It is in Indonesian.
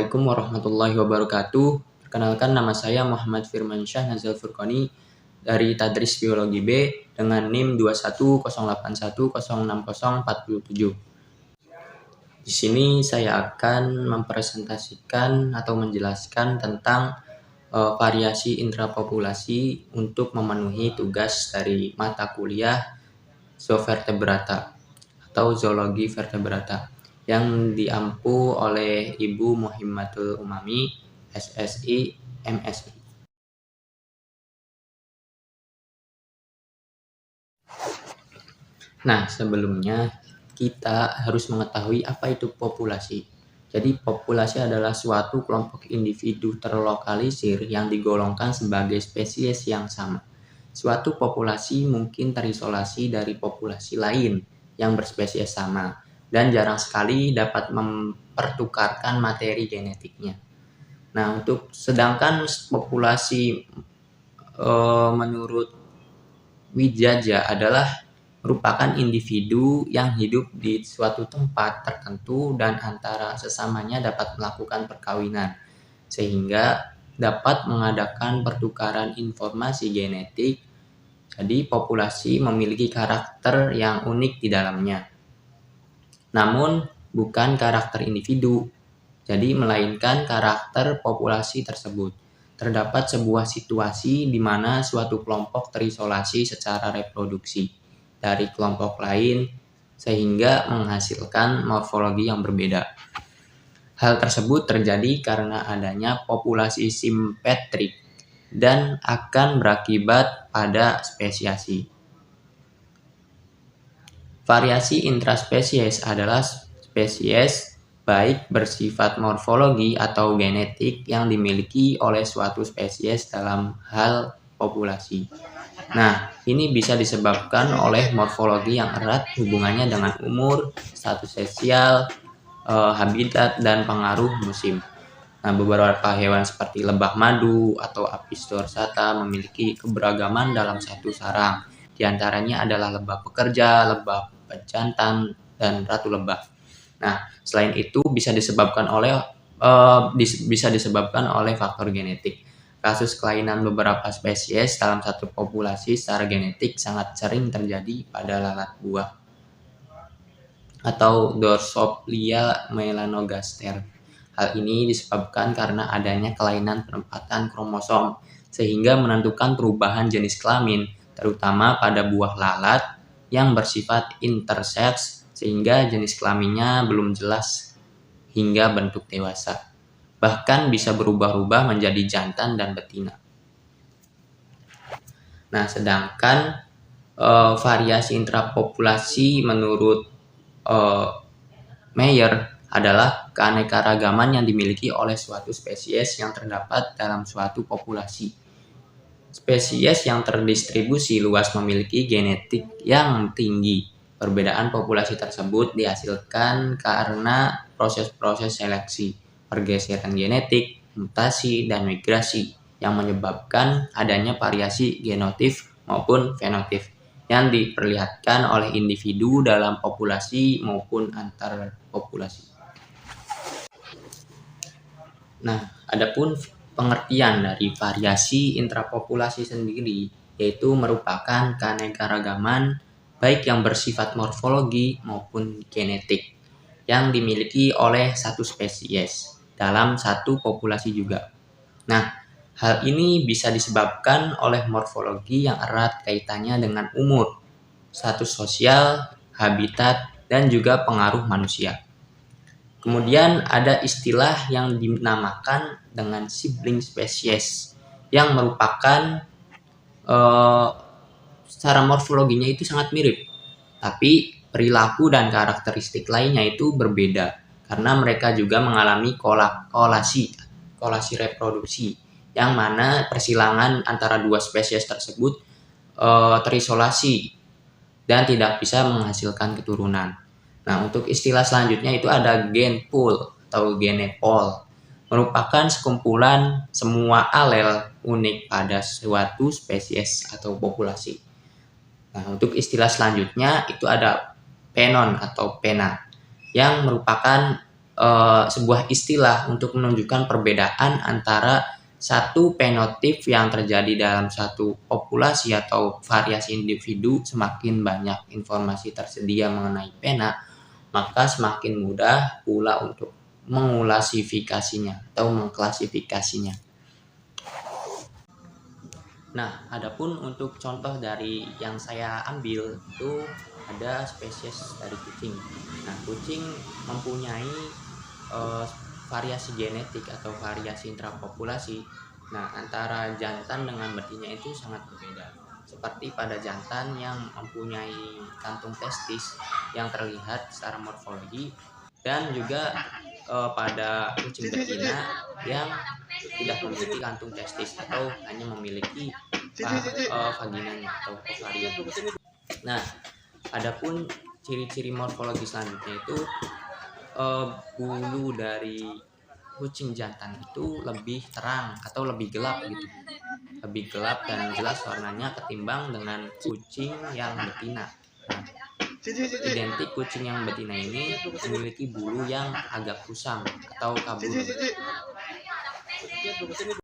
Assalamualaikum warahmatullahi wabarakatuh. Perkenalkan, nama saya Muhammad Firmansyah Nazal Furqani dari Tadris Biologi B dengan NIM 2108106047. Di sini saya akan mempresentasikan atau menjelaskan tentang variasi intrapopulasi untuk memenuhi tugas dari mata kuliah Zoovertebrata atau Zoologi Vertebrata yang diampu oleh Ibu Muhimmatul Umami, SSI, MSI. Nah, sebelumnya kita harus mengetahui apa itu populasi. Jadi, populasi adalah suatu kelompok individu terlokalisir yang digolongkan sebagai spesies yang sama. Suatu populasi mungkin terisolasi dari populasi lain yang berspesies sama dan jarang sekali dapat mempertukarkan materi genetiknya. Nah, sedangkan populasi menurut Wijaja adalah merupakan individu yang hidup di suatu tempat tertentu dan antara sesamanya dapat melakukan perkawinan, sehingga dapat mengadakan pertukaran informasi genetik. Jadi populasi memiliki karakter yang unik di dalamnya. Namun bukan karakter individu, jadi melainkan karakter populasi tersebut. Terdapat sebuah situasi di mana suatu kelompok terisolasi secara reproduksi dari kelompok lain sehingga menghasilkan morfologi yang berbeda. Hal tersebut terjadi karena adanya populasi simpetrik dan akan berakibat pada spesiasi. Variasi intraspesies adalah spesies baik bersifat morfologi atau genetik yang dimiliki oleh suatu spesies dalam hal populasi. Nah, ini bisa disebabkan oleh morfologi yang erat hubungannya dengan umur, status sosial, habitat, dan pengaruh musim. Nah, beberapa hewan seperti lebah madu atau Apis dorsata memiliki keberagaman dalam satu sarang. Di antaranya adalah lebah pekerja, lebah pejantan, dan ratu lebah. Nah, selain itu bisa disebabkan oleh faktor genetik. Kasus kelainan beberapa spesies dalam satu populasi secara genetik sangat sering terjadi pada lalat buah atau Drosophila melanogaster. Hal ini disebabkan karena adanya kelainan penempatan kromosom sehingga menentukan perubahan jenis kelamin, terutama pada buah lalat yang bersifat interseks sehingga jenis kelaminnya belum jelas hingga bentuk dewasa. Bahkan bisa berubah-ubah menjadi jantan dan betina. Nah, sedangkan variasi intrapopulasi menurut Meyer adalah keanekaragaman yang dimiliki oleh suatu spesies yang terdapat dalam suatu populasi. Spesies yang terdistribusi luas memiliki genetik yang tinggi. Perbedaan populasi tersebut dihasilkan karena proses-proses seleksi, pergeseran genetik, mutasi, dan migrasi yang menyebabkan adanya variasi genotip maupun fenotip yang diperlihatkan oleh individu dalam populasi maupun antar populasi. Nah, adapun pengertian dari variasi intrapopulasi sendiri yaitu merupakan keanekaragaman baik yang bersifat morfologi maupun genetik yang dimiliki oleh satu spesies dalam satu populasi juga. Nah, hal ini bisa disebabkan oleh morfologi yang erat kaitannya dengan umur, status sosial, habitat, dan juga pengaruh manusia. Kemudian ada istilah yang dinamakan dengan sibling species yang merupakan secara morfologinya itu sangat mirip, tapi perilaku dan karakteristik lainnya itu berbeda karena mereka juga mengalami kolasi reproduksi yang mana persilangan antara dua spesies tersebut terisolasi dan tidak bisa menghasilkan keturunan. Nah, untuk istilah selanjutnya itu ada gene pool atau genepol, merupakan sekumpulan semua alel unik pada suatu spesies atau populasi. Nah, untuk istilah selanjutnya itu ada penon atau pena, yang merupakan sebuah istilah untuk menunjukkan perbedaan antara satu fenotip yang terjadi dalam satu populasi atau variasi individu. Semakin banyak informasi tersedia mengenai pena, maka semakin mudah pula untuk mengklasifikasinya atau mengklasifikasinya. Nah, adapun untuk contoh dari yang saya ambil itu ada spesies dari kucing. Nah, kucing mempunyai variasi genetik atau variasi intrapopulasi. Nah, antara jantan dengan betina itu sangat berbeda. Seperti pada jantan yang mempunyai kantung testis yang terlihat secara morfologi, dan juga pada kucing betina yang tidak memiliki kantung testis atau hanya memiliki vaginanya atau ovarium. Nah, adapun ciri-ciri morfologi selanjutnya itu bulu dari kucing jantan itu lebih terang atau lebih gelap gitu, lebih gelap dan jelas warnanya ketimbang dengan kucing yang betina. Nah, identik kucing yang betina ini memiliki bulu yang agak kusam atau kabur.